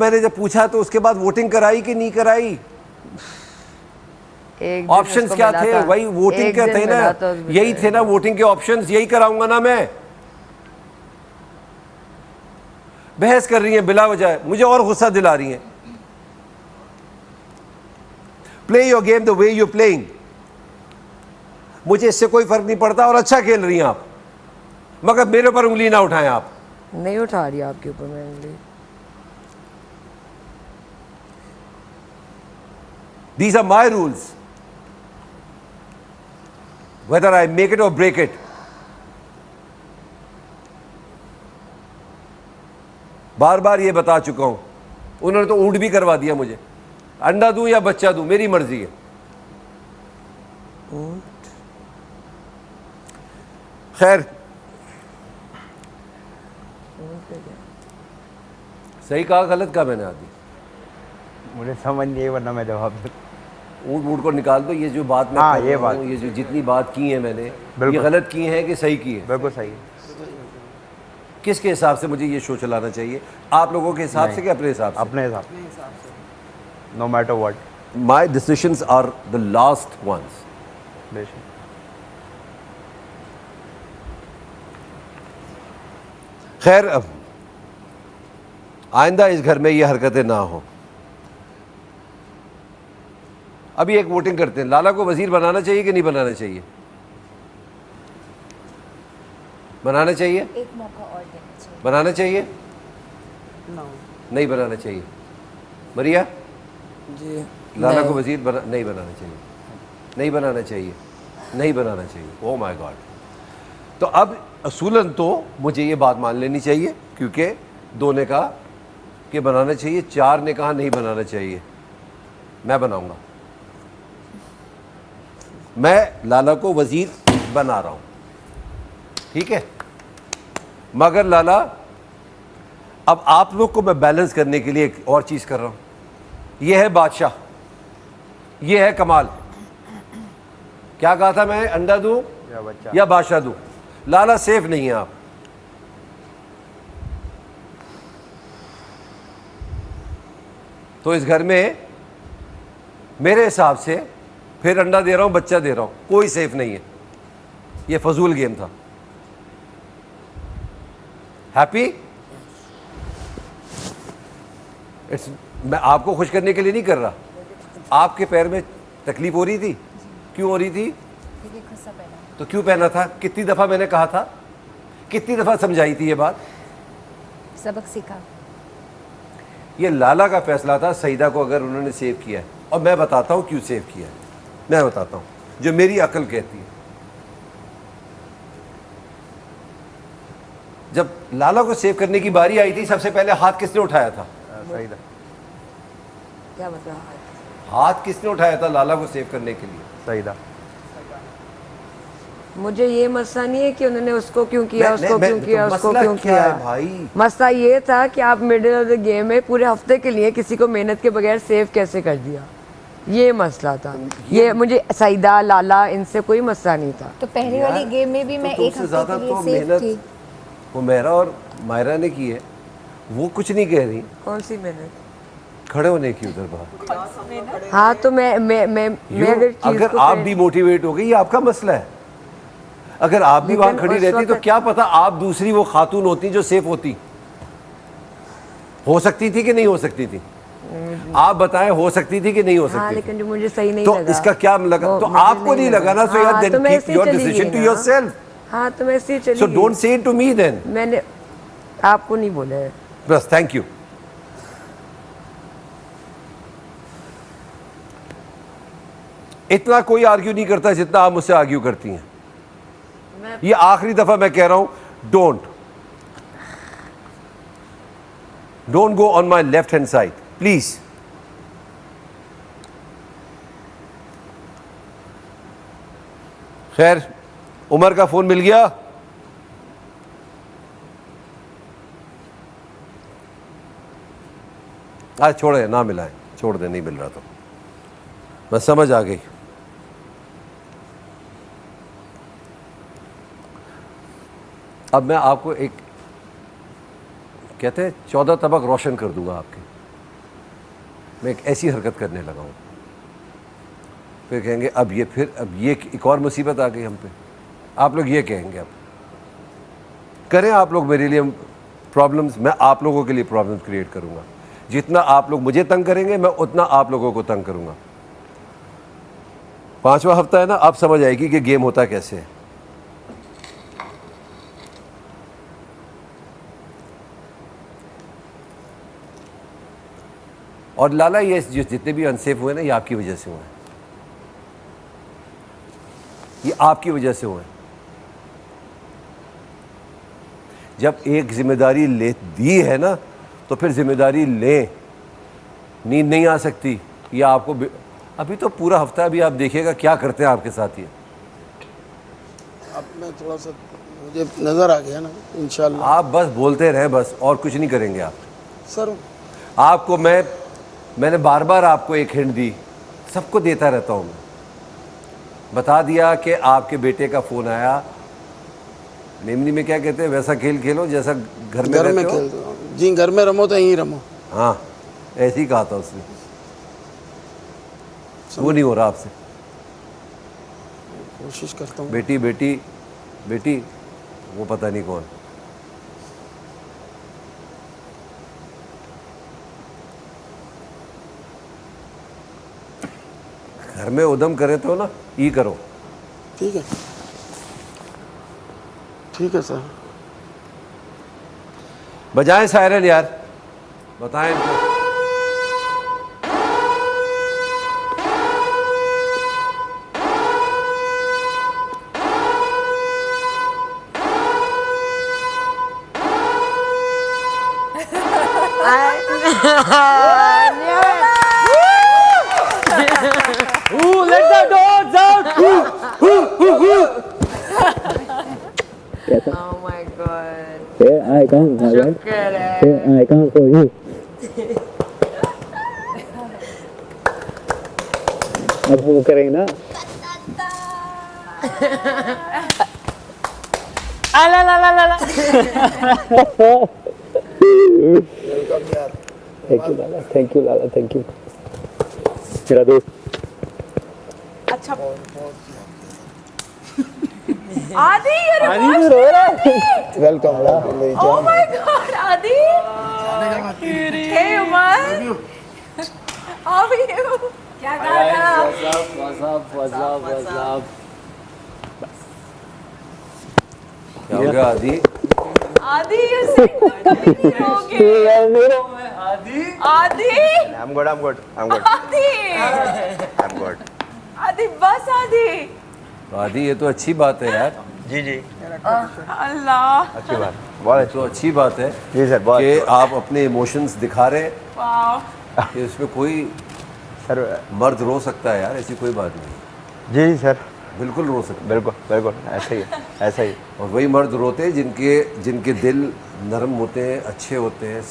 मैंने जब पूछा तो उसके बाद वोटिंग कराई कि नहीं कराई? ऑप्शंस क्या थे? वही वोटिंग क्या थे ना, यही थे ना वोटिंग के ऑप्शंस, यही कराऊंगा ना मैं। बहस कर रही हैं बिला वजह, मुझे और गुस्सा दिला रही हैं। Play your game the way you playing, मुझे इससे कोई फर्क नहीं पड़ता और अच्छा खेल रही हैं आप, मगर मेरे ऊपर उंगली ना उठाएं। आप नहीं उठा रही आपके ऊपर मैं उंगली। These are my rules. Whether I make it or break it. बार बार ये बता चुका हूं, उन्होंने तो ऊंट भी करवा दिया मुझे। अंडा दूं या बच्चा दूं, मेरी मर्जी है। खैर, सही कहा गलत कहा मैंने आदमी? मुझे समझ नहीं है, वरना मैं जवाब दूं। ऊँट ऊँट को निकाल दो। ये जो बात मैं कर रहा हूं, ये जो जितनी बात की है मैंने, ये गलत की है कि सही की है? बिल्कुल सही है। किसके हिसाब से मुझे ये शो चलाना चाहिए? आप लोगों के हिसाब से कि अपने हिसाब से? अपने हिसाब से, no matter what. My decisions are the last ones. बेशक। खैर, अब आइंदा इस घर में ये हरकतें ना हो। अभी एक वोटिंग करते हैं, लाला को वजीर बनाना चाहिए कि नहीं बनाना चाहिए? बनाना चाहिए? एक मौका और देना चाहिए। बनाना चाहिए? No. नहीं बनाना चाहिए? मरिया जी, लाला को वजीर नहीं बनाना चाहिए, नहीं बनाना चाहिए, नहीं बनाना चाहिए। Oh my God. तो अब असूलन तो मुझे ये बात मान लेनी चाहिए, क्योंकि 2 ने कहा कि बनाना चाहिए, 4 ने कहा नहीं बनाना चाहिए। मैं बनाऊंगा, मैं लाला को वजीर बना रहा हूं, ठीक है? मगर लाला, अब आप लोग को मैं बैलेंस करने के लिए एक और चीज कर रहा हूं। यह है बादशाह, यह है कमाल। क्या कहा था मैं? अंडा दूं या बादशाह दूं? लाला सेफ नहीं है आप। तो इस घर में मेरे हिसाब से फिर अंडा दे रहा हूं, बच्चा दे रहा हूं, कोई सेफ नहीं है। ये फजूल गेम था। हैप्पी? मैं आपको खुश करने के लिए नहीं कर रहा। आपके पैर में तकलीफ हो रही थी, क्यों हो रही थी? तो क्यों पहना था? कितनी दफा मैंने कहा था, कितनी दफा समझाई थी ये बात? सबक सीखा। ये लाला का फैसला था सईदा को अगर उन्होंने सेव किया है, और मैं बताता हूं क्यों सेव किया है। मैं बताता हूं जो मेरी अकल कहती है। जब लाला को सेव करने की बारी आई थी, सबसे पहले हाथ किसने उठाया था? सईदा। क्या मतलब? हाथ किसने उठाया था लाला को सेव करने के लिए? सईदा। मुझे ये मसला नहीं है कि उन्होंने उसको क्यों किया, उसको क्यों किया, तो उसको मसला क्यों क्या किया। है भाई? मसला ये था कि आप मिडिल ऑफ द गेम में पूरे हफ्ते के लिए किसी को मेहनत के बगैर सेव कैसे कर दिया, ये मसला था। ये मुझे सईदा, लाला, इनसे कोई मसला नहीं था। तो पहले वाली गेम में भी मैं एक हफ्ते के लिए सेफ थी। वो मेरा और मायरा ने की है, वो कुछ नहीं कह रही। कौन सी मेहनत? खड़े होने की उधर बाहर। हाँ, तो मैं अगर आप डिमोटिवेट हो गई, ये आपका मसला है। अगर आप भी वहां खड़ी रहती तो क्या पता आप दूसरी वो खातून होती जो सेफ होती। हो सकती थी कि नहीं हो सकती थी? आप बताएं, हो सकती थी कि नहीं हो सकती? हाँ, लेकिन जो मुझे सही नहीं तो लगा। इसका क्या लगा? तो आपको नहीं लगा ना, सो यार then keep your decision to yourself. हाँ, तो मैं इसलिए चली so don't say it to me then. मैंने आपको नहीं बोला है। बस, थैंक यू। इतना कोई आर्ग्यू नहीं करता जितना आप मुझसे आर्ग्यू करती हैं। ये आखिरी दफा मैं कह रहा हूं, don't go on my left hand side please. खैर, उमर का फोन मिल गया? आज छोड़े, ना मिला है, छोड़ दे, नहीं मिल रहा तो मैं समझ आ गई। अब मैं आपको एक कहते हैं 14 तबक रोशन कर दूंगा आपके। मैं एक ऐसी हरकत करने लगा हूँ, फिर कहेंगे अब ये एक और मुसीबत आ गई हम पे। आप लोग ये कहेंगे अब करें आप लोग मेरे लिए प्रॉब्लम्स, मैं आप लोगों के लिए प्रॉब्लम्स क्रिएट करूँगा। जितना आप लोग मुझे तंग करेंगे मैं उतना आप लोगों को तंग करूँगा। 5वां हफ्ता है ना, आप समझ आएगी कि गेम होता कैसे है। और लाला ये जो जितने भी अनसेफ हुए ना, ये आपकी वजह से हुए हैं, ये आपकी वजह से हुए हैं। जब एक जिम्मेदारी ले दी है ना तो फिर जिम्मेदारी लें, नींद नहीं आ सकती। ये आपको अभी तो पूरा हफ्ता अभी आप देखिएगा क्या करते हैं आपके साथ ये। अब मैं थोड़ा सा मुझे नज़र आ गया ना, इंशाल्लाह। आप बस बोलते रहें बस, और कुछ नहीं करेंगे आप। सर आपको मैंने बार बार आपको एक हिंट दी, सबको देता रहता हूँ मैं। बता दिया कि आपके बेटे का फ़ोन आया, निमनी में क्या कहते हैं, वैसा खेल खेलो जैसा घर में रहते हो। खेलता हूँ जी, घर में रमो तो यहीं रमो। हाँ, ऐसे ही कहा था उसने। वो नहीं हो रहा आपसे। कोशिश करता हूँ। बेटी बेटी बेटी, वो पता नहीं कौन। घर में उदम करे तो ना ई करो। ठीक है, ठीक है सर। बजाएं सायरन यार, बताएं इनको। Ooh, let the dogs out! Oh my god. Here I come, my friend. शुक्र है। Here I come for you. अब वो करेंगे ना? अला ला ला ला ला। Thank you Lala, thank you Lala, thank you. मेरा दोस्त। अच्छा आदि आदि भी रो रहा है। वेलकम। ओह माय गॉड आदि हे उमर हाउ आर यू क्या कर रहा है What's up? क्या हो गया आदि? आदि यू सेड तुम कभी नहीं रोगे यार नहीं रो मैं आदि। आदि I'm good. आदि I'm good. आदि बस आदि आदि ये तो अच्छी बात है यार, जी जी, अल्लाह अच्छी बात, बहुत तो अच्छी बात है जी सर, बहुत कि आप अपने इमोशंस दिखा रहे हैं वाओ कि इसमें कोई सर। मर्द रो सकता है यार, ऐसी कोई बात नहीं। जी सर, बिल्कुल रो सकता है। बिल्कुल ऐसा ही है, ऐसा ही। और वही मर्द रोते हैं जिनके दिल नरम होते हैं, अच्छे होते हैं,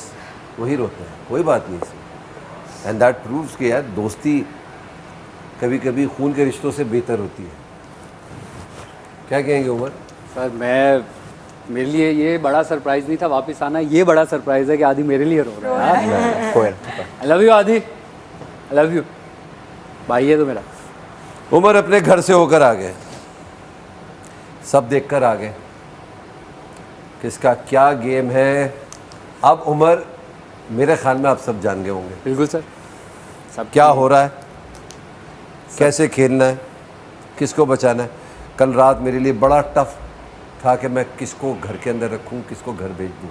वही रोते हैं। कोई बात नहीं इसमें। एंड दैट प्रूव्स कि यार दोस्ती कभी कभी खून के रिश्तों से बेहतर होती है। क्या कहेंगे उमर? सर मेरे लिए ये बड़ा सरप्राइज नहीं था वापस आना, ये बड़ा सरप्राइज है कि आदि मेरे लिए रो रहा है। कोई आई लव यू आदि, आई लव यू। भाई है तो मेरा। उमर अपने घर से होकर आ गए, सब देखकर आ गए किसका क्या गेम है। अब उमर मेरे ख्याल में आप सब जान गए होंगे बिल्कुल सर, सब क्या हो रहा है, कैसे खेलना है, किसको बचाना है। कल रात मेरे लिए बड़ा टफ था कि मैं किसको घर के अंदर रखूं, किसको घर भेज दूं।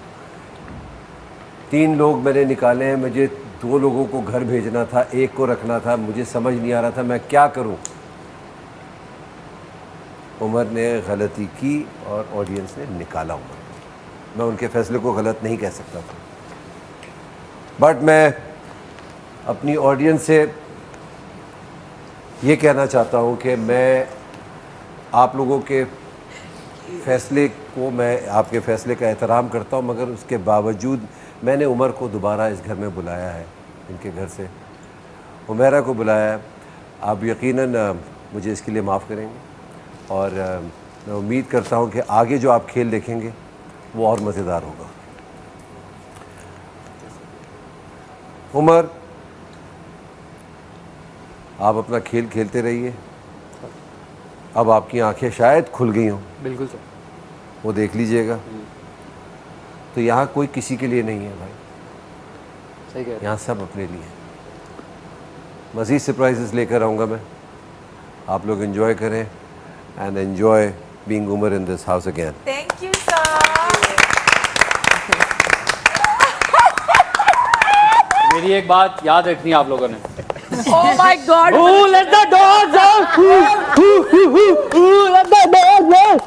3 लोग मैंने निकाले हैं, मुझे 2 लोगों को घर भेजना था, 1 को रखना था। मुझे समझ नहीं आ रहा था मैं क्या करूं। उमर ने गलती की और ऑडियंस ने निकाला उमर को। मैं उनके फैसले को गलत नहीं कह सकता था, बट मैं अपनी ऑडियंस से ये कहना चाहता हूँ कि मैं आप लोगों के फ़ैसले को, मैं आपके फ़ैसले का एहतराम करता हूँ, मगर उसके बावजूद मैंने उमर को दोबारा इस घर में बुलाया है, इनके घर से उमेरा को बुलाया है। आप यकीनन मुझे इसके लिए माफ़ करेंगे और मैं उम्मीद करता हूँ कि आगे जो आप खेल देखेंगे वो और मज़ेदार होगा। उमर, आप अपना खेल खेलते रहिए। अब आपकी आंखें शायद खुल गई हों, बिल्कुल सर। वो देख लीजिएगा। तो यहाँ कोई किसी के लिए नहीं है भाई, सही कह रहे हैं। यहाँ सब अपने लिए। मज़ीद सरप्राइजेस लेकर आऊँगा मैं, आप लोग एंजॉय करें and enjoy being Umar in this house again. Thank you sir. मेरी एक बात याद रखनी है आप लोगों ने। Oh my God! Who let the dogs out? Who let the dogs out?